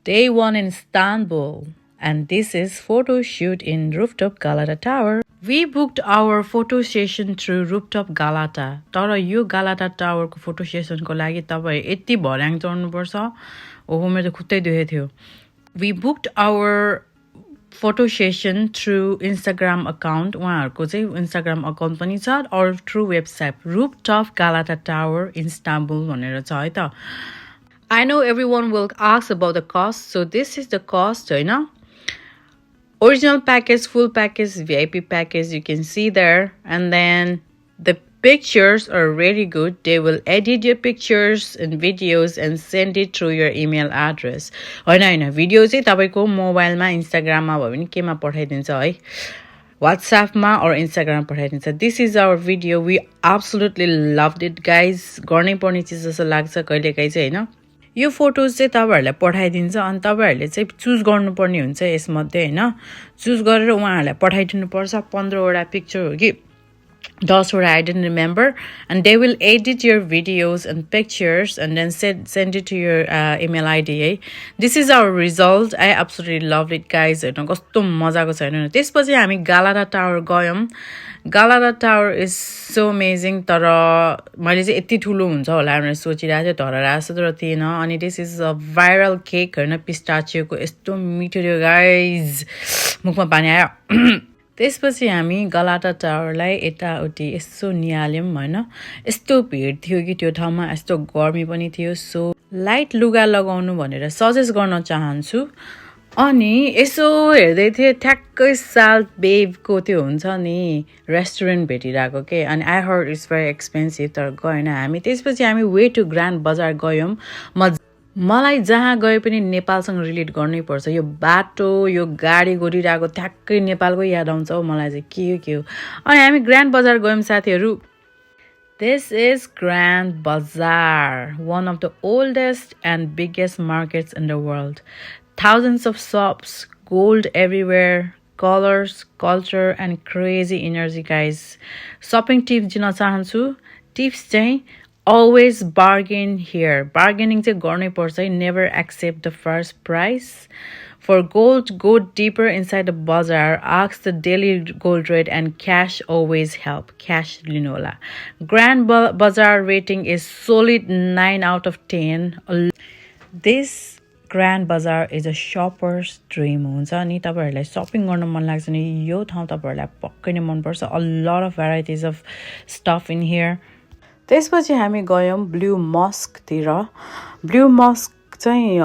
Day 1 in Istanbul, and this is photo shoot in rooftop Galata Tower. We booked our photo session through rooftop Galata. तर यो Galata Tower को photo session को लागि तपाई यति भर्याङ चढ्नु पर्छ ओहो मेरो त खुट्टै दुखे थियो We booked our photo session through Instagram account उहाँहरुको चाहिँ Instagram account पनि छ or through website rooftop Galata Tower in Istanbul भनेर छ है त I know everyone will ask about the cost, so this is the cost, you know. Original package, full package, VIP package, you can see there. And then the pictures are really good. They will edit your pictures and videos and send it through your email address. होइन video चाहिँ तपाईको मोबाइलमा इन्स्टाग्राममा भयो भने केमा पठाइदिन्छ है WhatsAppमा or Instagram पठाइदिन्छ This is our video. We absolutely loved it, guys. गर्नै पर्ने चिज जस्तो लाग्छ कहिलेकाहीँ चाहिँ हैन यो फोटोज चाहिँ तपाईहरुलाई पठाइदिन्छ अनि तपाईहरुले चाहिँ चुज गर्नुपर्ने हुन्छ यसमध्ये हैन चुज गरेर उहाँहरुलाई पठाइदिनु पर्छ 15 वटा पिक्चर हो कि 10 वटा I didn't remember and they will edit your videos and pictures and then send it to your email ID This is our result I absolutely loved it guys हैन कस्तो मजाको छ हैन त्यसपछि हामी Galata Tower गयौं Galata Tower is so amazing तर मैले चाहिँ यति ठुलो हुन्छ होला भनेर सोचिरहेको थिएँ तर रासो तर थिएन अनि this is a viral cake हैन पिस्ताचियोको यस्तो मिठो थियो गाइज मुखमा पानी आयो त्यसपछि हामी Galata Towerलाई यताउति यसो निहाल्यौं हैन यस्तो भिड थियो कि त्यो ठाउँमा यस्तो गर्मी पनि थियो सो लाइट लुगा लगाउनु भनेर सजेस्ट गर्न चाहन्छु अनि यसो हेर्दै थिए ठ्याक्कै साल्ट बेबको त्यो हुन्छ नि रेस्टुरेन्ट भेटिराको के अनि I heard it's very expensive तर गएन हामी त्यसपछि हामी वे टु ग्रान्ड बजार गयौं मलाई जहाँ गए पनि नेपालसँग रिलेट गर्नै पर्छ यो बाटो यो गाडी गोडिराको ठ्याक्कै नेपालको याद आउँछ मलाई चाहिँ के हो अनि हामी ग्रान्ड बजार गयौं साथीहरु This is Grand Bazaar, one of the oldest and biggest markets in the world. Thousands of shops, gold everywhere, colors, culture, and crazy energy, guys. Shopping tips दिन चाहन्छु. Tips चाहिँ always bargain here. Bargaining चाहिँ गर्नै पर्छ. Never accept the first price. For gold, go deeper inside the bazaar. Ask the daily gold rate and cash always help. Cash linola. Grand Bazaar rating is solid 9 out of 10. This Grand Bazaar is a shopper's dream. हुन्छ नि तपाईहरुलाई shopping गर्न मन लाग्छ नि यो ठाउँ तपाईहरुलाई पक्कै नै मन पर्छ. A lot of varieties of stuff in here. त्यसपछि हामी गयौं ब्लू मस्क तिर. ब्लू मस्क चाहिँ